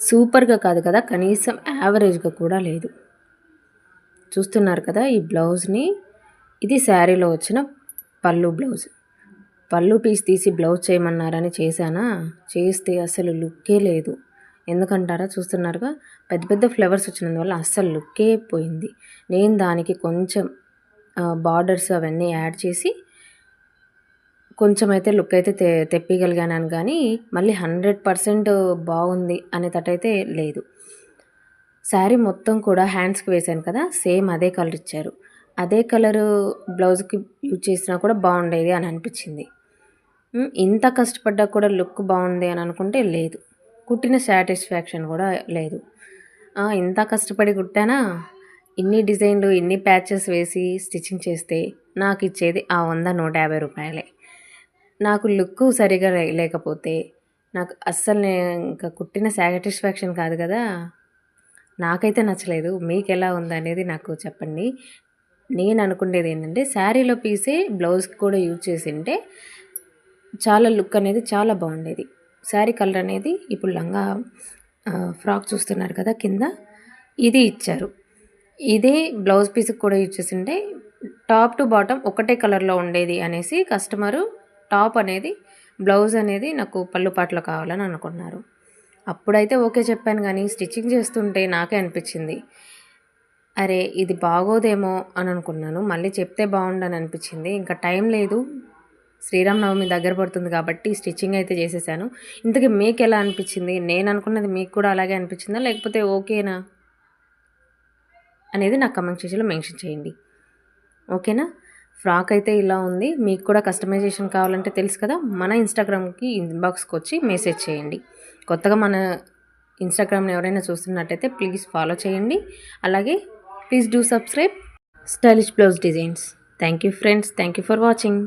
సూపర్గా కాదు కదా, కనీసం యావరేజ్గా కూడా లేదు. చూస్తున్నారు కదా ఈ బ్లౌజ్ని. ఇది శారీలో వచ్చిన పళ్ళు బ్లౌజ్. పళ్ళు పీస్ తీసి బ్లౌజ్ చేయమన్నారని చేశానా, చేస్తే అసలు లుక్కే లేదు. ఎందుకంటారా, చూస్తున్నారుగా పెద్ద పెద్ద ఫ్లవర్స్ వచ్చినందువల్ల అస్సలు లుక్కే పోయింది. నేను దానికి కొంచెం బార్డర్స్ అవన్నీ యాడ్ చేసి కొంచెం అయితే లుక్ అయితే తెప్పగలిగాను, కానీ మళ్ళీ 100% బాగుంది అనేటట్టయితే లేదు. శారీ మొత్తం కూడా హ్యాండ్స్కి వేశాను కదా, సేమ్ అదే కలర్ ఇచ్చారు. అదే కలరు బ్లౌజ్కి యూజ్ చేసినా కూడా బాగుండేది అని అనిపించింది. ఇంత కష్టపడ్డా కూడా లుక్ బాగుంది అని అనుకుంటే లేదు. కుట్టిన సాటిస్ఫాక్షన్ కూడా లేదు. ఇంత కష్టపడి కుట్టానా, ఇన్ని డిజైన్లు ఇన్ని ప్యాచెస్ వేసి స్టిచ్చింగ్ చేస్తే నాకు ఇచ్చేది ఆ 100-150 రూపాయలే. నాకు లుక్ సరిగా లేకపోతే నాకు అస్సలు ఇంకా కుట్టిన సాటిస్ఫాక్షన్ కాదు కదా. నాకైతే నచ్చలేదు. మీకు ఎలా ఉందనేది నాకు చెప్పండి. నేను అనుకునేది ఏంటంటే శారీలో పీసే బ్లౌజ్కి కూడా యూజ్ చేసింటే చాలా లుక్ అనేది చాలా బాగుండేది. శారీ కలర్ అనేది ఇప్పుడు లంగా ఫ్రాక్ చూస్తున్నారు కదా, కింద ఇది ఇచ్చారు. ఇదే బ్లౌజ్ పీస్కి కూడా యూజ్ చేసింటే టాప్ టు బాటమ్ ఒకటే కలర్లో ఉండేది అనేసి కస్టమరు టాప్ అనేది బ్లౌజ్ అనేది నాకు పళ్ళు పాటలో కావాలని అనుకున్నారు. అప్పుడైతే ఓకే చెప్పాను, కానీ స్టిచ్చింగ్ చేస్తుంటే నాకే అనిపించింది, అరే ఇది బాగోదేమో అని అనుకున్నాను. మళ్ళీ చెప్తే బాగుండని అనిపించింది. ఇంకా టైం లేదు, శ్రీరామనవమి దగ్గర పడుతుంది కాబట్టి స్టిచ్చింగ్ అయితే చేసేసాను. ఇంతకీ మీకు ఎలా అనిపించింది? నేను అనుకున్నది మీకు కూడా అలాగే అనిపించిందా, లేకపోతే ఓకేనా అనేది నాకు కమెంట్ సెక్షన్లో మెన్షన్ చేయండి. ఓకేనా? ఫ్రాక్ అయితే ఇలా ఉంది. మీకు కూడా కస్టమైజేషన్ కావాలంటే తెలుసు కదా, మన ఇన్స్టాగ్రామ్కి ఇన్బాక్స్కి వచ్చి మెసేజ్ చేయండి. కొత్తగా మన ఇన్స్టాగ్రామ్ని ఎవరైనా చూస్తున్నట్టయితే ప్లీజ్ ఫాలో చేయండి. అలాగే please do subscribe stylish blouse designs. Thank you friends. Thank you for watching.